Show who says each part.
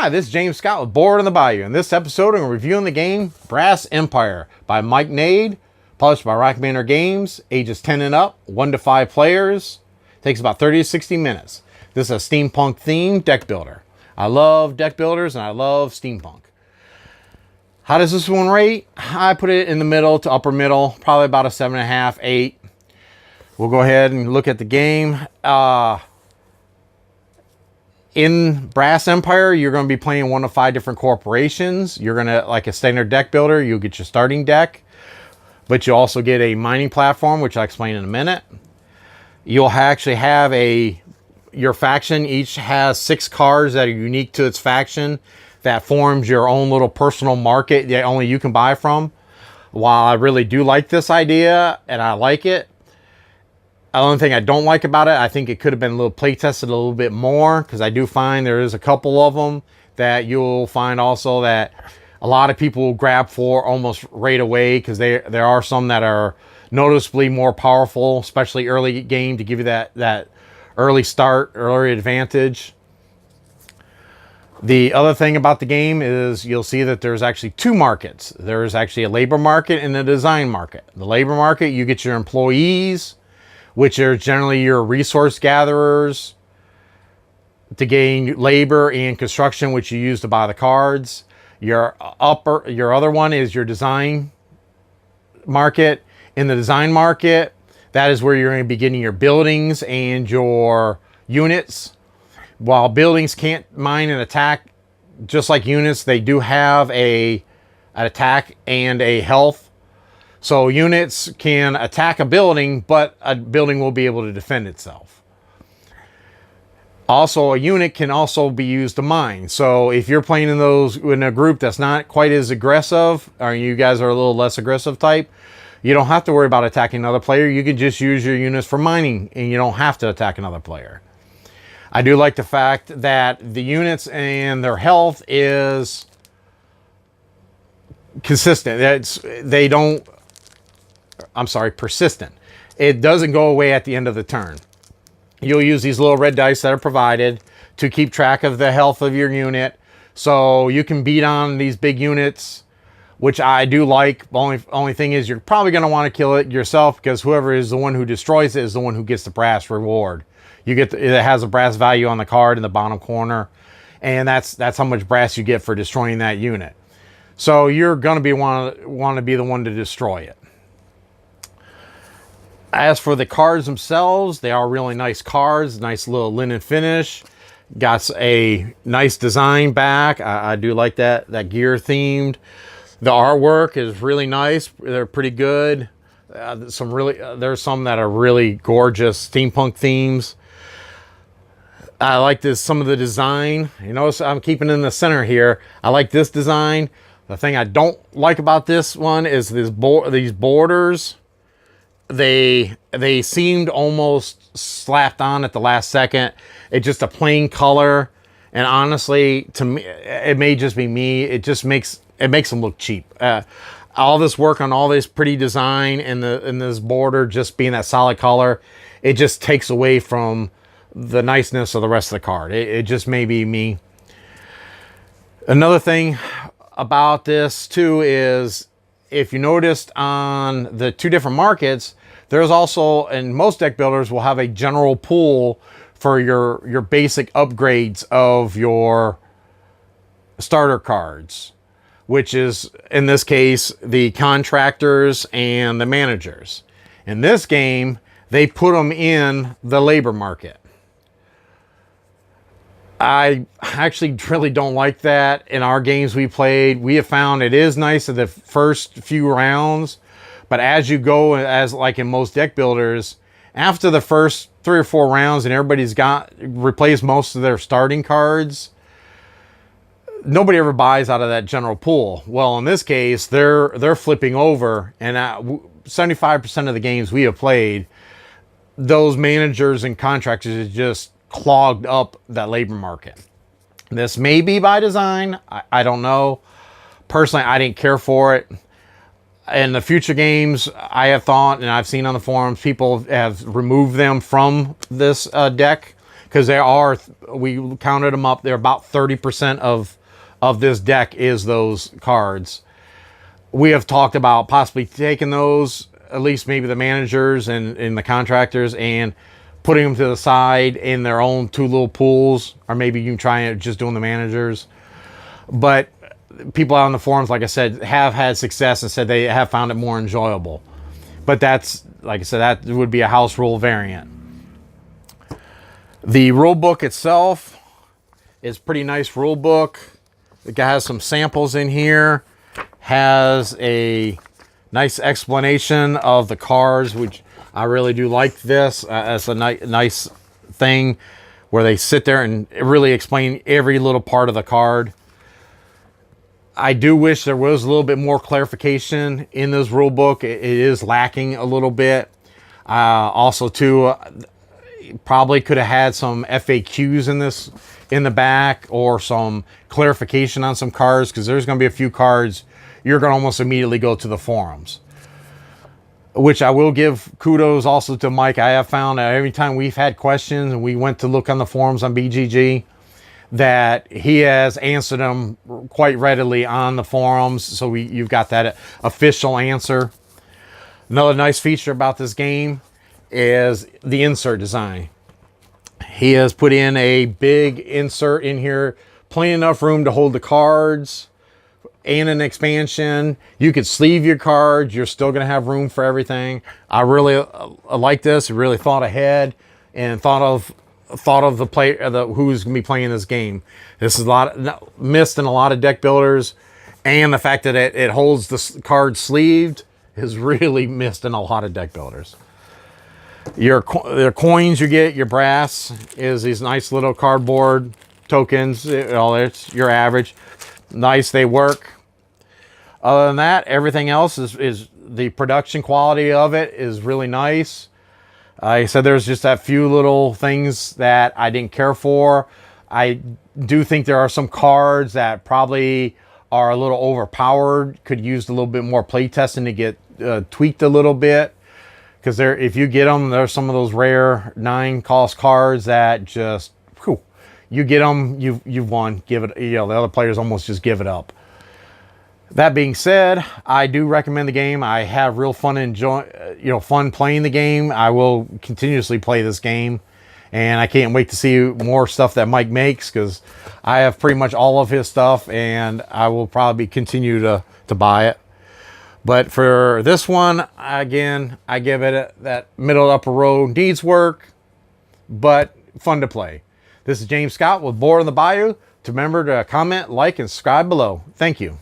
Speaker 1: Hi, this is James Scott with Board on the Bayou. In this episode, I'm reviewing the game Brass Empire by Mike Nade, published by Rock Banner Games, ages 10 and up, 1 to 5 players. Takes about 30 to 60 minutes. This is a steampunk themed deck builder. I love deck builders and I love steampunk. How does this one rate? I put it in the middle to upper middle, probably about a 7.5, 8. We'll go ahead and look at the game. In Brass Empire, you're going to be playing 1 of 5 different corporations. You're going to, like a standard deck builder, you'll get your starting deck, but you also get a mining platform, which I'll explain in a minute. You'll actually have your faction each has 6 cards that are unique to its faction that forms your own little personal market that only you can buy from. While I really do like this idea and I like it, the only thing I don't like about it, I think it could have been a little play tested a little bit more, because I do find there is a couple of them that you'll find also that a lot of people will grab for almost right away, because there are some that are noticeably more powerful, especially early game, to give you that early start, early advantage. The other thing about the game is you'll see that there's actually 2 markets. There's actually a labor market and a design market. The labor market, you get your employees, which are generally your resource gatherers to gain labor and construction, which you use to buy the cards. Your other one is your design market. In the design market, that is where you're going to be getting your buildings and your units. While buildings can't mine and attack, just like units, they do have an attack and a health. So units can attack a building, but a building will be able to defend itself. Also, a unit can also be used to mine. So if you're playing in a group that's not quite as aggressive, or you guys are a little less aggressive type, you don't have to worry about attacking another player. You can just use your units for mining, and you don't have to attack another player. I do like the fact that the units and their health is consistent. Persistent. It doesn't go away at the end of the turn. You'll use these little red dice that are provided to keep track of the health of your unit, so you can beat on these big units, which I do like. Only thing is, you're probably going to want to kill it yourself, because whoever is the one who destroys it is the one who gets the brass reward. It has a brass value on the card in the bottom corner, and that's how much brass you get for destroying that unit. So you're going to want to be the one to destroy it. As for the cards themselves, they are really nice cards. Nice little linen finish. Got a nice design back. I do like that gear themed. The artwork is really nice. They're pretty good. There's some that are really gorgeous steampunk themes. I like some of the design. You notice I'm keeping in the center here. I like this design. The thing I don't like about this one is these borders. They seemed almost slapped on at the last second. It's just a plain color, and honestly, to me, it may just be me. It makes them look cheap. All this work on all this pretty design and this border just being that solid color, it just takes away from the niceness of the rest of the card. It just may be me. Another thing about this too is, if you noticed on the 2 different markets, there's also, and most deck builders will have a general pool for your basic upgrades of your starter cards, which is, in this case, the contractors and the managers. In this game, they put them in the labor market. I actually really don't like that. In our games we played, we have found it is nice in the first few rounds, but as you go, as like in most deck builders, after the first 3 or 4 rounds and everybody's replaced most of their starting cards, nobody ever buys out of that general pool. Well, in this case, they're flipping over, and 75% of the games we have played, those managers and contractors is just clogged up that labor market. This may be by design. I don't know. Personally, I didn't care for it. In the future games, I have thought, and I've seen on the forums, people have removed them from this deck, because we counted them up. They're about 30% of this deck is those cards. We have talked about possibly taking those, at least maybe the managers and the contractors, and putting them to the side in their own 2 little pools, or maybe you can try it just doing the managers. But people out on the forums, like I said, have had success and said they have found it more enjoyable. But that's, like I said, that would be a house rule variant. The rule book itself is pretty nice rule book. It has some samples in here, has a nice explanation of the cards, which I really do like this. As a nice thing where they sit there and really explain every little part of the card. I do wish there was a little bit more clarification in this rule book. It is lacking a little bit. Also, too, probably could have had some FAQs in the back, or some clarification on some cards, because there's going to be a few cards you're going to almost immediately go to the forums. Which I will give kudos also to Mike. I have found that every time we've had questions and we went to look on the forums on BGG, that he has answered them quite readily on the forums. So you've got that official answer. Another nice feature about this game is the insert design. He has put in a big insert in here, plenty enough room to hold the cards and an expansion. You could sleeve your cards. You're still going to have room for everything. I really like this. I really thought ahead and thought of the player, who's going to be playing this game. This is missed in a lot of deck builders, and the fact that it holds the card sleeved is really missed in a lot of deck builders. Your coins you get, your brass, is these nice little cardboard tokens. It's your average. Nice, they work. Other than that, everything else is the production quality of it is really nice. I said there's just that few little things that I didn't care for. I do think there are some cards that probably are a little overpowered, could use a little bit more play testing to get tweaked a little bit. Because if you get them, there's some of those rare 9-cost cards that just, whew, you get them, you've won. Give it, the other players almost just give it up. That being said, I do recommend the game. I have real fun fun playing the game. I will continuously play this game, and I can't wait to see more stuff that Mike makes, because I have pretty much all of his stuff, and I will probably continue to buy it. But for this one, again, I give it that middle upper row. Needs work, but fun to play. This is James Scott with Board on the Bayou. Remember to comment, like, and subscribe below. Thank you.